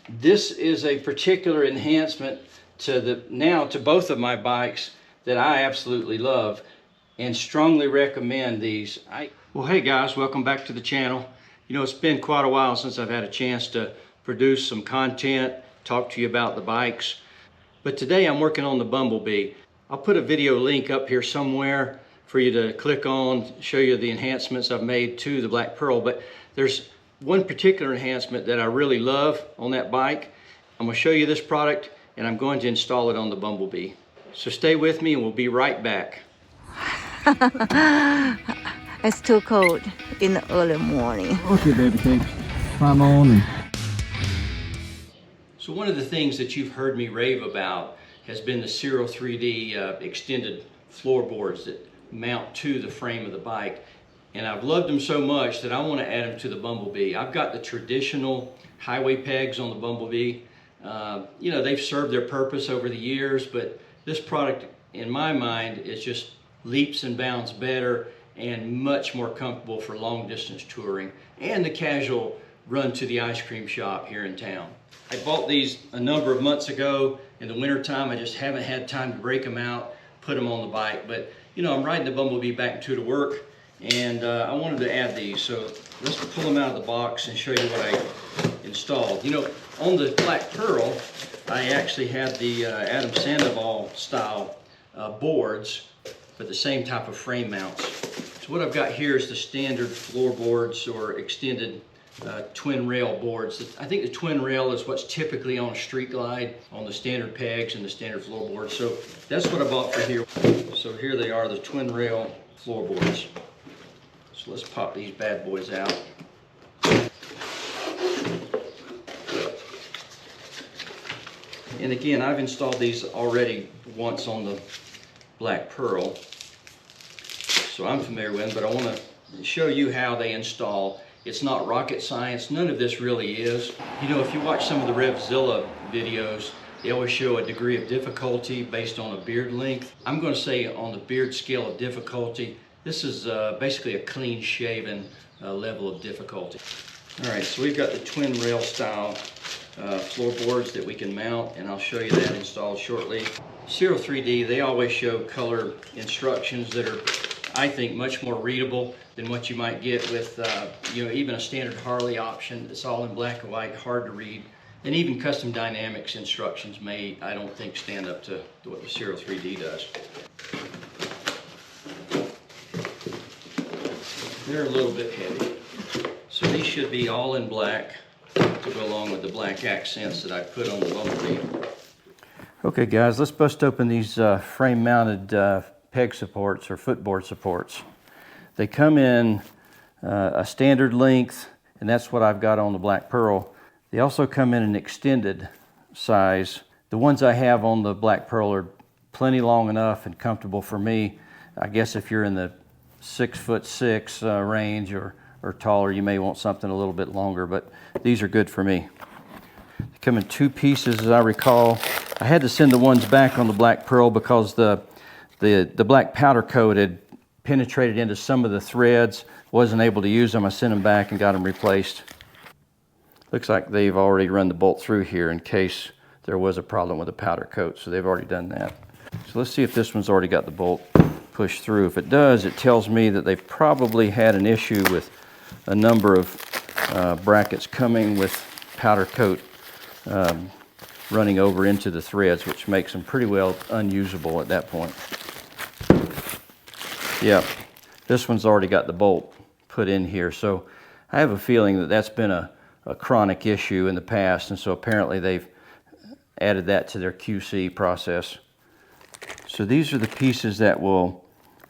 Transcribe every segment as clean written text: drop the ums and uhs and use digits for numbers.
This is a particular enhancement to both of my bikes that I absolutely love and strongly recommend these. Well, hey guys, welcome back to the channel. You know, it's been quite a while since I've had a chance to produce some content, talk to you about the bikes. But today I'm working on the Bumble Bee. I'll put a video link up here somewhere for you to click on, show you the enhancements I've made to the Black Pearl. But there's one particular enhancement that I really love on that bike. I'm gonna show you this product and I'm going to install it on the Bumble Bee. So stay with me and we'll be right back. It's too cold in the early morning. Okay, baby cake. Climb on. So one of the things that you've heard me rave about has been the Ciro 3D extended floorboards that mount to the frame of the bike. And I've loved them so much that I want to add them to the Bumble Bee. I've got the traditional highway pegs on the Bumble Bee. You know, they've served their purpose over the years, but this product, in my mind, is just leaps and bounds better and much more comfortable for long distance touring and the casual run to the ice cream shop here in town. I bought these a number of months ago in the winter time. I just haven't had time to break them out, put them on the bike. But you know, I'm riding the Bumble Bee back to work and I wanted to add these. So let's pull them out of the box and show you what I installed. You know, on the Black Pearl, I actually had the Adam Sandavol style boards, but the same type of frame mounts. So what I've got here is the standard floorboards or extended twin rail boards. I think the twin rail is what's typically on a Streetglide on the standard pegs and the standard floorboards. So that's what I bought for here. So here they are, the twin rail floorboards. So let's pop these bad boys out. And again, I've installed these already once on the Black Pearl, so I'm familiar with them, but I want to show you how they install. It's not rocket science. None of this really is. You know, if you watch some of the RevZilla videos, they always show a degree of difficulty based on a beard length. I'm going to say on the beard scale of difficulty, this is basically a clean shaven level of difficulty. All right, so we've got the twin rail style floorboards that we can mount, and I'll show you that installed shortly. Ciro 3D, they always show color instructions that are, I think, much more readable than what you might get with, you know, even a standard Harley option. It's all in black and white, hard to read. And even custom dynamics instructions may, I don't think, stand up to what the Ciro 3D does. They're a little bit heavy. So these should be all in black to go along with the black accents that I put on the Bumble Bee. Okay guys, let's bust open these frame mounted peg supports or footboard supports. They come in a standard length, and that's what I've got on the Black Pearl. They also come in an extended size. The ones I have on the Black Pearl are plenty long enough and comfortable for me. I guess if you're in the 6'6" range or taller, you may want something a little bit longer, but these are good for me. They come in two pieces, as I recall. I had to send the ones back on the Black Pearl because the black powder coat had penetrated into some of the threads. Wasn't able to use them. I sent them back and got them replaced. Looks like they've already run the bolt through here in case there was a problem with the powder coat, so they've already done that. So let's see if this one's already got the bolt pushed through. If it does, it tells me that they've probably had an issue with a number of brackets coming with powder coat running over into the threads, which makes them pretty well unusable at that point. Yeah, this one's already got the bolt put in here, so I have a feeling that that's been a chronic issue in the past, and so apparently they've added that to their QC process. So these are the pieces that will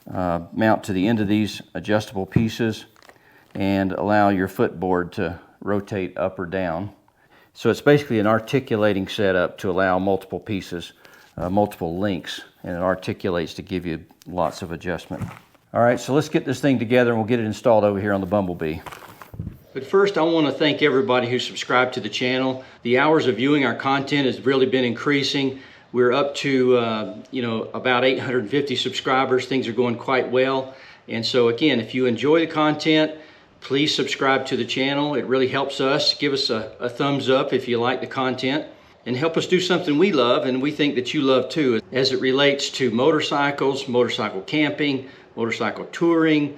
mount to the end of these adjustable pieces and allow your footboard to rotate up or down. So it's basically an articulating setup to allow multiple pieces, multiple links, and it articulates to give you lots of adjustment. All right, so let's get this thing together and we'll get it installed over here on the Bumble Bee. But first, I want to thank everybody who subscribed to the channel. The hours of viewing our content has really been increasing. We're up to, you know, about 850 subscribers. Things are going quite well. And so again, if you enjoy the content, Please subscribe to the channel. It really helps us. Give us a thumbs up if you like the content, and help us do something we love and we think that you love too, as it relates to motorcycles, motorcycle camping, motorcycle touring,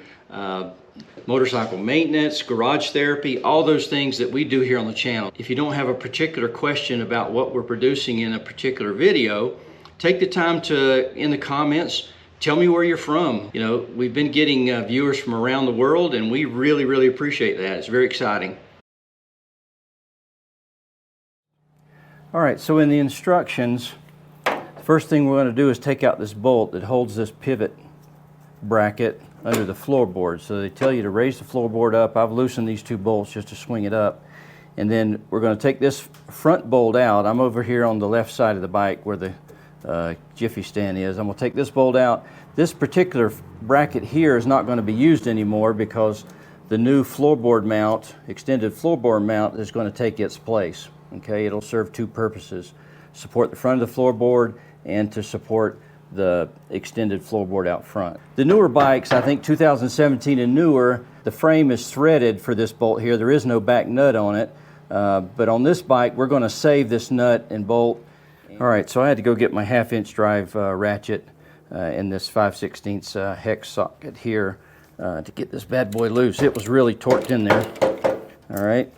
motorcycle maintenance, garage therapy, all those things that we do here on the channel. If you don't have a particular question about what we're producing in a particular video, take the time to, in the comments, tell me where you're from. You know, we've been getting viewers from around the world, and we really, really appreciate that. It's very exciting. All right, so in the instructions, the first thing we're going to do is take out this bolt that holds this pivot bracket under the floorboard. So they tell you to raise the floorboard up. I've loosened these two bolts just to swing it up. And then we're going to take this front bolt out. I'm over here on the left side of the bike where the jiffy stand is. I'm going to take this bolt out. This particular bracket here is not going to be used anymore because the new floorboard mount, extended floorboard mount, is going to take its place. Okay, it'll serve two purposes: support the front of the floorboard and to support the extended floorboard out front. The newer bikes, I think 2017 and newer, the frame is threaded for this bolt here. There is no back nut on it, but on this bike we're going to save this nut and bolt. All right, so I had to go get my 1/2-inch drive ratchet in this 5/16 hex socket here to get this bad boy loose. It was really torqued in there. All right.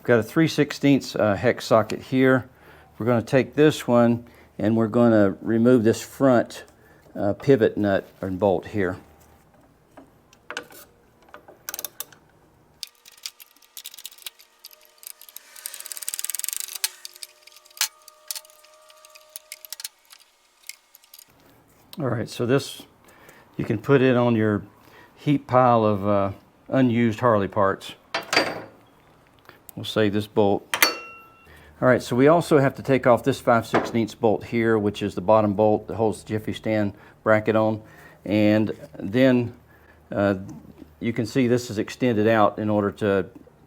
Got a 3/16 hex socket here. We're going to take this one and we're going to remove this front pivot nut and bolt here. All right, so this, you can put it on your heap pile of unused Harley parts. We'll save this bolt. All right, so we also have to take off this 5/16 bolt here, which is the bottom bolt that holds the jiffy stand bracket on. And then you can see this is extended out in order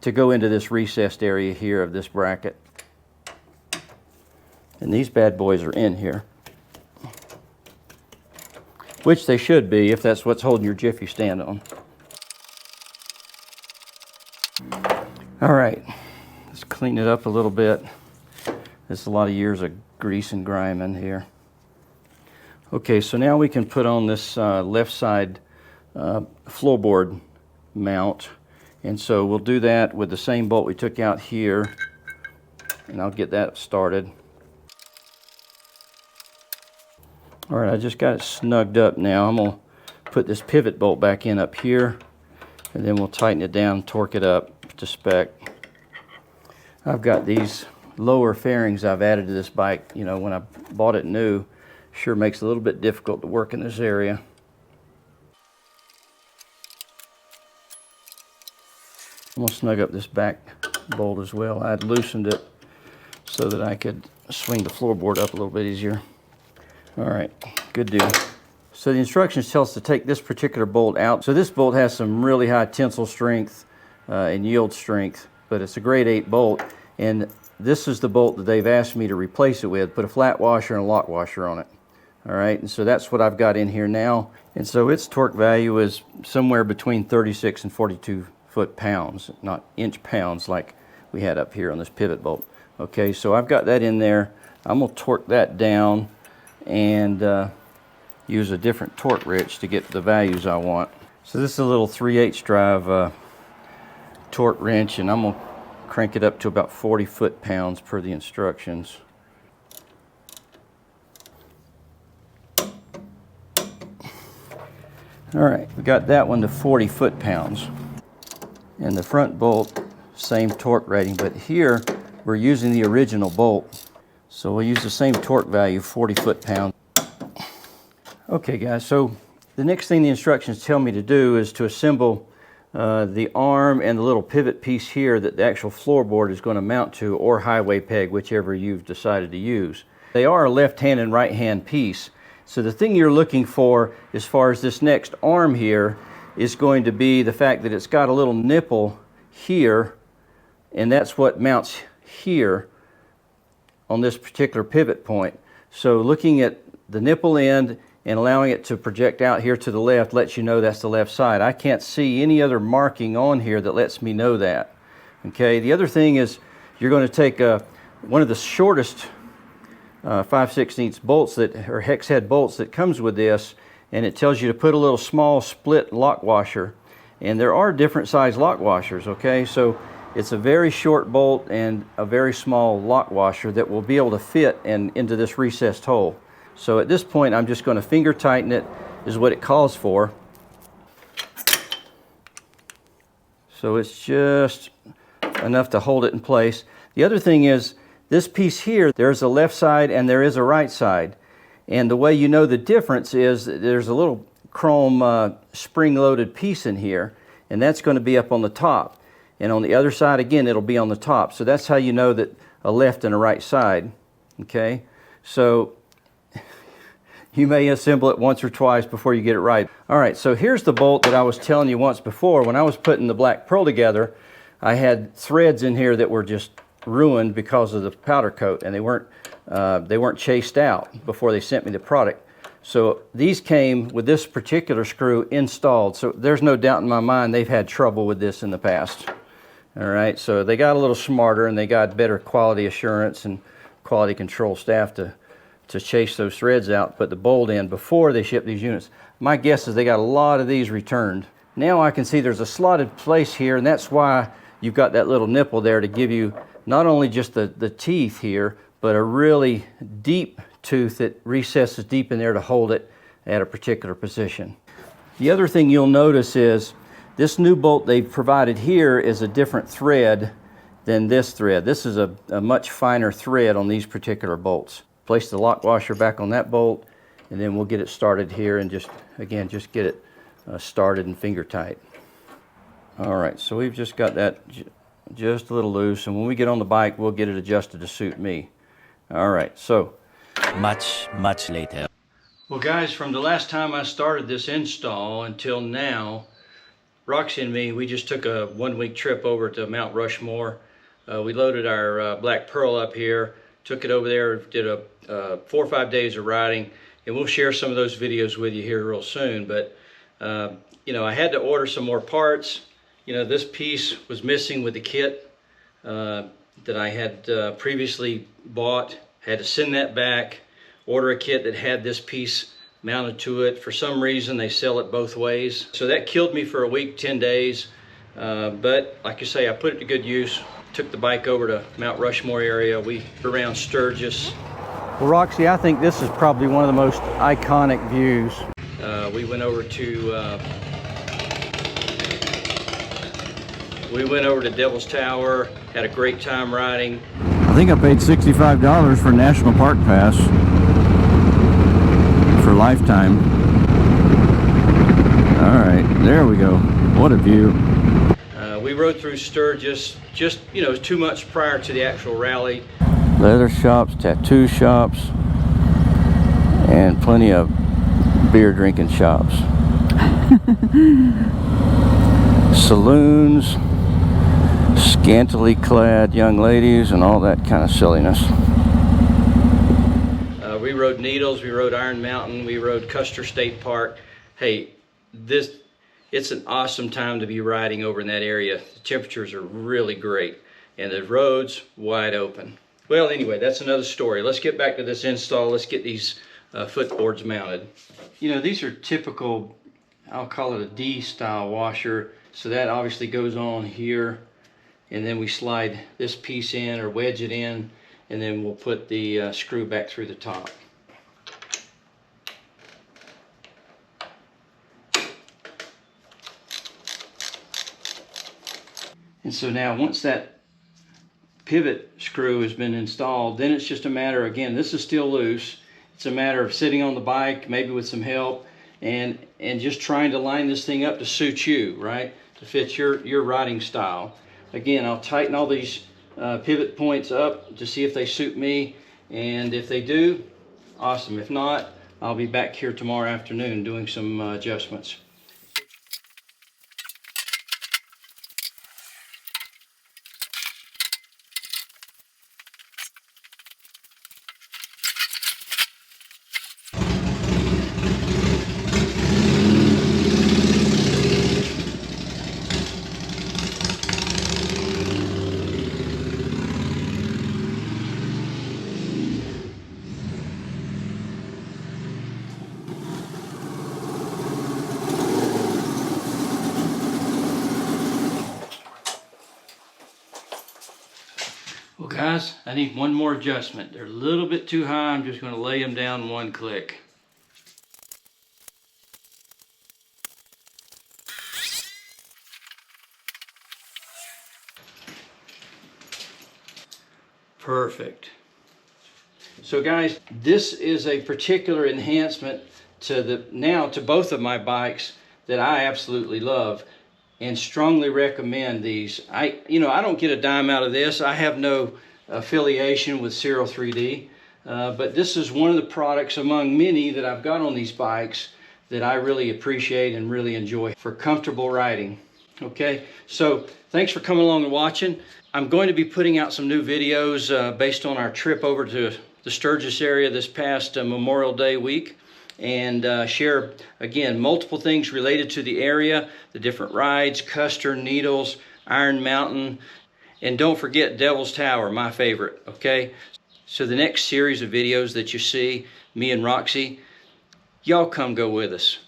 to go into this recessed area here of this bracket. And these bad boys are in here, which they should be if that's what's holding your jiffy stand on. All right, let's clean it up a little bit. There's a lot of years of grease and grime in here. Okay, so now we can put on this left side floorboard mount. And so we'll do that with the same bolt we took out here. And I'll get that started. All right, I just got it snugged up now. I'm gonna put this pivot bolt back in up here, and then we'll tighten it down, torque it up to spec. I've got these lower fairings I've added to this bike. You know, when I bought it new, sure makes it a little bit difficult to work in this area. I'm gonna snug up this back bolt as well. I'd loosened it so that I could swing the floorboard up a little bit easier. All right, good deal. So the instructions tell us to take this particular bolt out. So this bolt has some really high tensile strength and yield strength, but it's a grade 8 bolt, and this is the bolt that they've asked me to replace it with. Put a flat washer and a lock washer on it. All right, and so that's what I've got in here now. And so its torque value is somewhere between 36 and 42 foot-pounds, not inch-pounds like we had up here on this pivot bolt. Okay, so I've got that in there. I'm gonna torque that down and use a different torque wrench to get the values I want. So this is a little 3/8 drive torque wrench, and I'm gonna crank it up to about 40 foot-pounds per the instructions. All right, we got that one to 40 foot-pounds. And the front bolt, same torque rating, but here we're using the original bolt. So we'll use the same torque value, 40 foot-pounds. Okay guys, so the next thing the instructions tell me to do is to assemble the arm and the little pivot piece here that the actual floorboard is going to mount to, or highway peg, whichever you've decided to use. They are a left-hand and right-hand piece. So the thing you're looking for as far as this next arm here is going to be the fact that it's got a little nipple here, and that's what mounts here on this particular pivot point. So looking at the nipple end and allowing it to project out here to the left lets you know that's the left side. I can't see any other marking on here that lets me know that. Okay, the other thing is you're going to take one of the shortest 5/16 bolts or hex head bolts that comes with this, and it tells you to put a little small split lock washer. And there are different size lock washers, okay? So it's a very short bolt and a very small lock washer that will be able to fit into this recessed hole. So at this point, I'm just going to finger tighten it, is what it calls for. So it's just enough to hold it in place. The other thing is, this piece here, there's a left side and there is a right side. And the way you know the difference is there's a little chrome spring-loaded piece in here, and that's going to be up on the top. And on the other side, again, it'll be on the top. So that's how you know that a left and a right side, okay? So you may assemble it once or twice before you get it right. All right, so here's the bolt that I was telling you once before. When I was putting the black pearl together, I had threads in here that were just ruined because of the powder coat, and they weren't chased out before they sent me the product. So these came with this particular screw installed. So there's no doubt in my mind they've had trouble with this in the past. All right, so they got a little smarter and they got better quality assurance and quality control staff to chase those threads out, put the bolt in before they ship these units. My guess is they got a lot of these returned. Now I can see there's a slotted place here, and that's why you've got that little nipple there to give you not only just the teeth here, but a really deep tooth that recesses deep in there to hold it at a particular position. The other thing you'll notice is this new bolt they've provided here is a different thread than this thread. This is a much finer thread on these particular bolts. Place the lock washer back on that bolt, and then we'll get it started here and just get it started and finger tight. All right, so we've just got that just a little loose, and when we get on the bike, we'll get it adjusted to suit me. All right, so. Much later. Well guys, from the last time I started this install until now, Roxy and me, we just took a 1-week trip over to Mount Rushmore. We loaded our black pearl up here, took it over there, did a 4 or 5 days of riding, and we'll share some of those videos with you here real soon. But you know, I had to order some more parts. You know, this piece was missing with the kit that I had previously bought. Had to send that back, order a kit that had this piece mounted to it. For some reason, they sell it both ways. So that killed me for a week, 10 days. But like I say, I put it to good use. Took the bike over to Mount Rushmore area. We were around Sturgis. Well, Roxy, I think this is probably one of the most iconic views. We went over to Devil's Tower, had a great time riding. I think I paid $65 for a National Park Pass for lifetime. All right, there we go. What a view. We rode through Sturgis just, you know, 2 months prior to the actual rally. Leather shops, tattoo shops, and plenty of beer drinking shops. Saloons, scantily clad young ladies, and all that kind of silliness. We rode Needles, we rode Iron Mountain, we rode Custer State Park. Hey, it's an awesome time to be riding over in that area. The temperatures are really great, and the roads wide open. Well, anyway, that's another story. Let's get back to this install. Let's get these footboards mounted. You know, these are typical, I'll call it a D-style washer. So that obviously goes on here, and then we slide this piece in or wedge it in, and then we'll put the screw back through the top. And so now once that pivot screw has been installed, then it's just a matter, again, this is still loose. It's a matter of sitting on the bike, maybe with some help, and just trying to line this thing up to suit you, right? To fit your riding style. Again, I'll tighten all these pivot points up to see if they suit me, and if they do, awesome. If not, I'll be back here tomorrow afternoon doing some adjustments. Well guys, I need one more adjustment. They're a little bit too high. I'm just going to lay them down one click. Perfect. So guys, this is a particular enhancement to both of my bikes that I absolutely love and strongly recommend these. I don't get a dime out of this. I have no affiliation with Ciro 3D, but this is one of the products among many that I've got on these bikes that I really appreciate and really enjoy for comfortable riding. Okay, so thanks for coming along and watching. I'm going to be putting out some new videos based on our trip over to the Sturgis area this past Memorial Day week, and share, again, multiple things related to the area, the different rides, Custer, Needles, Iron Mountain, and don't forget Devil's Tower, my favorite, okay? So the next series of videos that you see, me and Roxy, y'all come go with us.